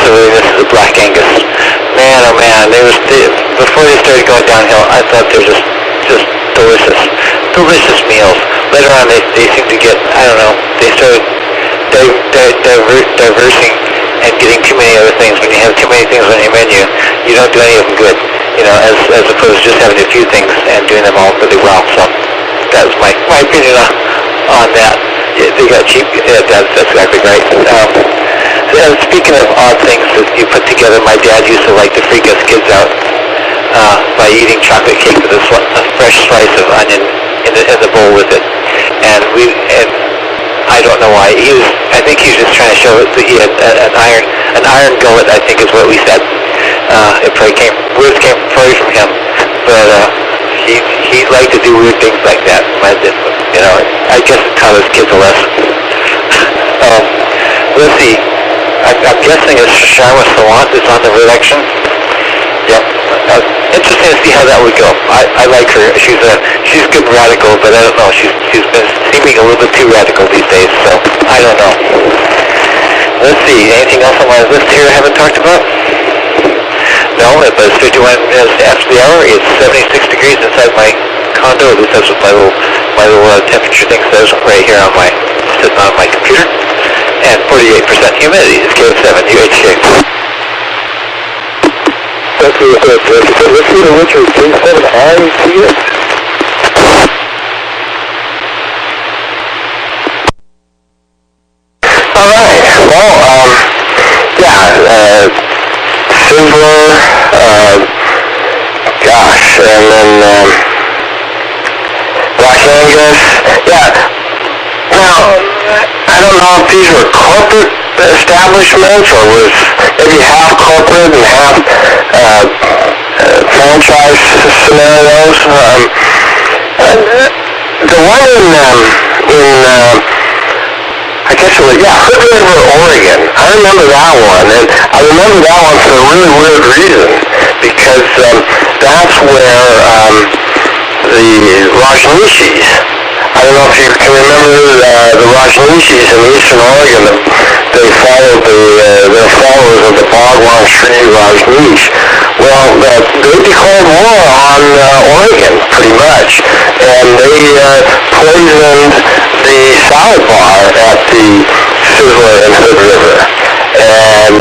Speaker 3: really miss the Black Angus. Man, oh man, before they started going downhill, I thought they were just delicious meals. Later on, they seemed to get, I don't know, they started diversing and getting too many other things. When you have too many things on your menu, you don't do any of them good, as opposed to just having a few things and doing them all really well. So that was my opinion on that. They got cheap. Yeah, that's exactly right. Speaking of odd things that you put together, my dad used to like to freak us kids out by eating chocolate cake with a fresh slice of onion in the bowl with it. And I don't know why. I think he was just trying to show that he had an iron gullet, I think is what we said. It probably words came probably from him. But he liked to do weird things like that. I guess it taught his kids a lesson. Let's see. I'm guessing it's Sharma Sawant is on the reelection. Yep. Interesting to see how that would go. I like her. She's good and radical, but I don't know. She's been seeming a little bit too radical these days, so I don't know. Let's see. Anything else on my list here I haven't talked about? No, but it's 51 minutes after the hour. It's 76 degrees inside my condo. At least that's what my little temperature thing says right here sitting on my computer. And 48% humidity is K7UHK.
Speaker 1: Let's go to Richard, K7ITS.
Speaker 2: All right. Well, Sizzler, and then Black Angus. Yeah. Now, I don't know if these were corporate establishments or was maybe half corporate and half franchise scenarios. The one in I guess it was, Hood River, Oregon. I remember that one, and I remember that one for a really weird reason, because that's where the Rajneeshis, I don't know if you can remember the Rajneeshis in eastern Oregon. They followed their followers of the Bhagwan Sri Rajneesh. Well, they declared war on Oregon, pretty much, and they poisoned the salad bar at the Sizzler in Hood River, and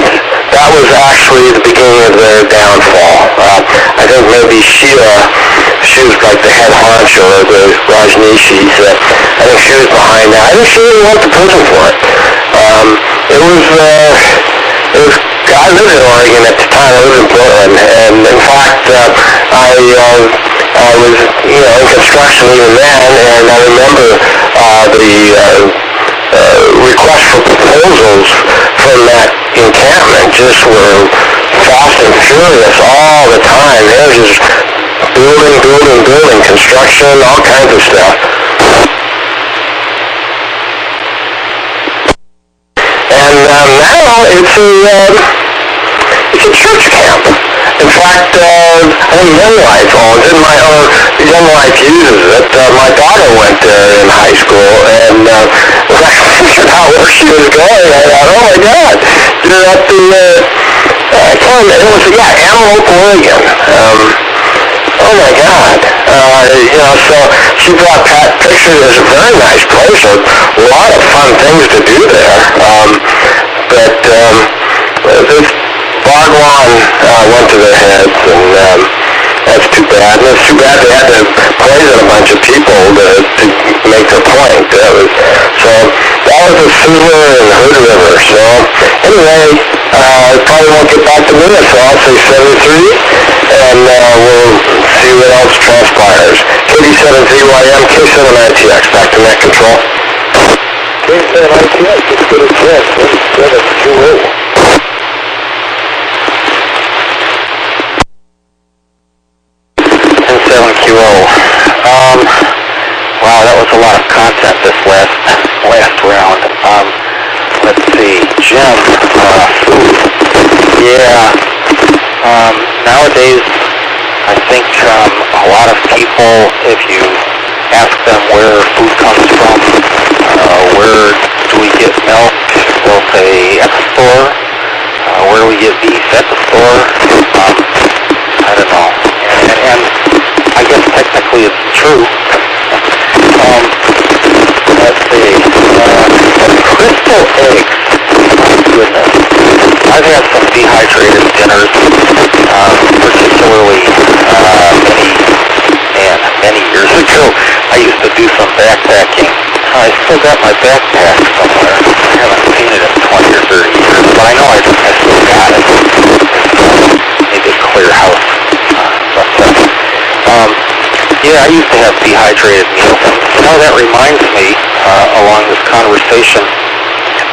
Speaker 2: that was actually the beginning of their downfall. I think maybe she was like the head honcho of the Rajneeshis. I think she was behind that. I think she even went to prison for it. I lived in Oregon at the time. I lived in Portland, and in fact, I was, in construction even then, and I remember the requests for proposals from that encampment just were fast and furious all the time. They were just building, construction, all kinds of stuff. And now it's a church camp. In fact, I think Young Life owns it. Young Life uses it. My daughter went there in high school, and when I figured out where she was going, I thought, oh my God, you're at the, I can't remember, it was, Antelope, Oregon. Oh my God. So she brought pictures. It was a very nice place. A lot of fun things to do there. But this Bhagwan went to their heads, and that's too bad. And it's too bad they had to poison a bunch of people to make their point. That was the Sizzler and Hood River. So anyway, I probably won't get back to minutes, so I'll say 73, and we'll see what else transpires. KD7ZYM, K7ITX, back to net control.
Speaker 1: K7ITX, it's good as dead, 720.
Speaker 3: 7QO. Wow, that was a lot of content this last round. Let's see. Jim, food. Yeah. Nowadays, I think a lot of people, if you ask them where food comes from, where do we get milk, they'll say at the store. Where do we get beef? At the store. I don't know. And I guess technically it's true. Let's see. Crystal eggs. My goodness. I've had some dehydrated dinners, particularly many years ago. I used to do some backpacking. I still got my backpack somewhere. I haven't seen it in 20 or 30 years, but I know I still got it. Maybe a clear house. Yeah, I used to have dehydrated meals. And that reminds me, along this conversation,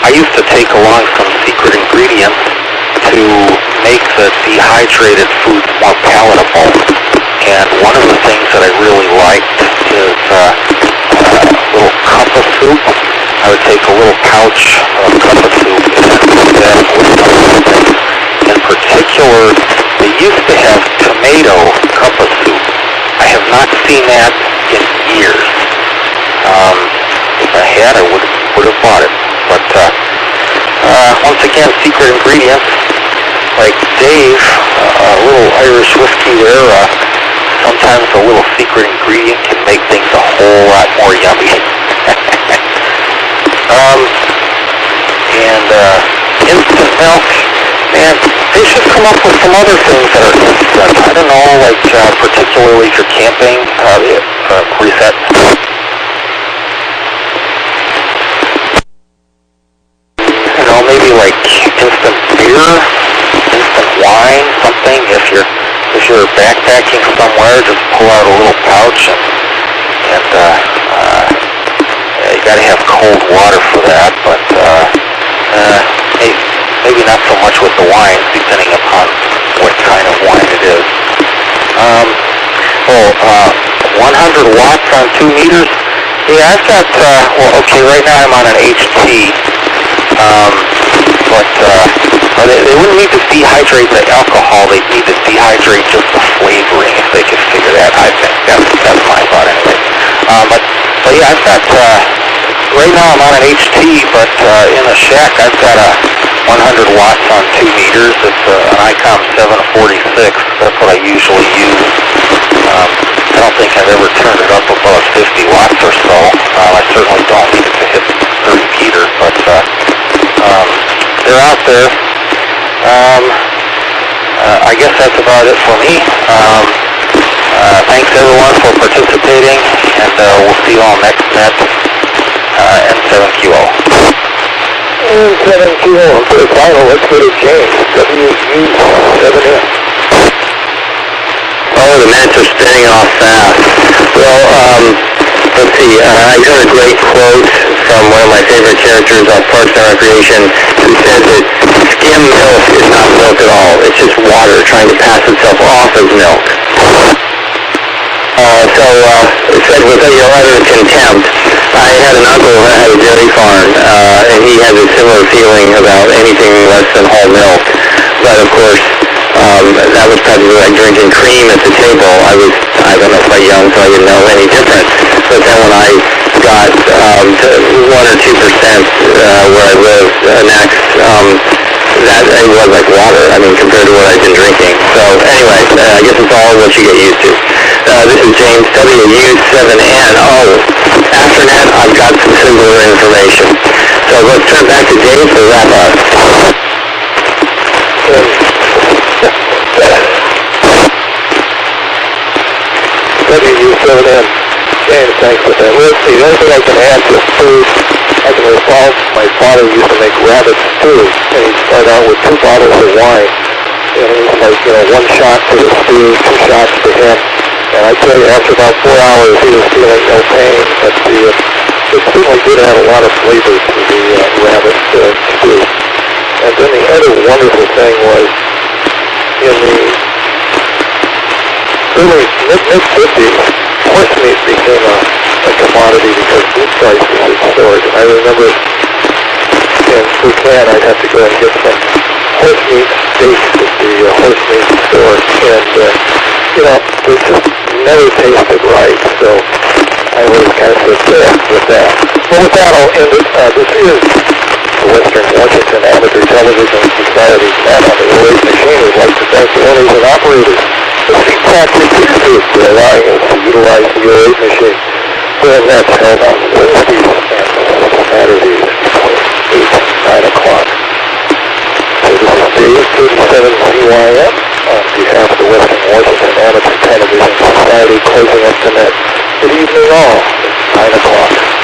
Speaker 3: I used to take along some secret ingredients to make the dehydrated foods more palatable. And one of the things that I really liked is a little cup of soup. I would take a little pouch of cup of soup and put that with other things. In particular, they used to have tomato cup of soup. I have not seen that in years. If I had, I would have bought it. But once again, secret ingredients. Like Dave, a little Irish whiskey there. Sometimes a little secret ingredient can make things a whole lot more yummy. And instant milk, man, they should come up with some other things that are instant. I don't know, like particularly if you're camping, reset. You know, maybe like instant beer, instant wine, something. If you're backpacking somewhere, just pull out a little pouch and you got to have cold water for that. But maybe not so much with the wine, depending upon what kind of wine it is. 100 watts on 2 meters. Yeah, I've got. Okay, right now I'm on an HT. But they wouldn't need to dehydrate the alcohol. They'd need to dehydrate just the flavoring if they could figure that. I think that's my thought anyway. But yeah, I've got. Right now I'm on an HT, but in the shack I've got a 100 watts on 2 meters. It's an ICOM 746. That's what I usually use. I don't think I've ever turned it up above 50 watts or so. I certainly don't need it to hit 30 either, but they're out there. I guess that's about it for me. Thanks everyone for participating, and we'll see you all next net. N7QO.
Speaker 1: N7QO, for the final, let's go to James, WW7ATS.
Speaker 2: Oh, the minutes are spinning off fast. Well, let's see, I got a great quote from one of my favorite characters on Parks and Recreation who says that skim milk is not milk at all. It's just water trying to pass itself off as milk. It said with your utter contempt, I had an uncle who had a dairy farm, and he had a similar feeling about anything less than whole milk. But of course, that was probably like drinking cream at the table. I don't know, quite young, so I didn't know any difference. But then when I got 1 or 2% where I lived next, that it was like water, compared to what I've been drinking. So anyway, I guess it's all what you get used to. This is James, WW7ATS. After that, I've got some similar information. So let's turn back to Dave for wrap up.
Speaker 1: WW7ATS. James, thanks for that. Let's see, the only thing I can add to food, I can recall my father used to make rabbit stew, and he'd start out with 2 bottles of wine, and it was like, 1 shot for the stew, 2 shots for him, and I tell you, after about 4 hours, he was feeling no pain, but it certainly did have a lot of flavor to the rabbit stew. And then the other wonderful thing was, in the early mid-50s, horse meat became a commodity because food prices had soared. I remember in Spokane I'd have to go and get some horse meat steaks at the horse meat store, and they just never tasted right, so I was kind of said, with that. Well, with that, I'll end it. This is the Western Washington Amateur Television Society net on the 08 machine. We'd like to thank the owners and operators. The seat tactic is for allowing us to utilize the 08 machine. The net's held on Wednesdays and Saturdays between 8 and 9 o'clock. So this is Dave, 37CYM, on behalf of the Western Washington Amateur Television Society, closing up the net. Good evening all. 9 o'clock.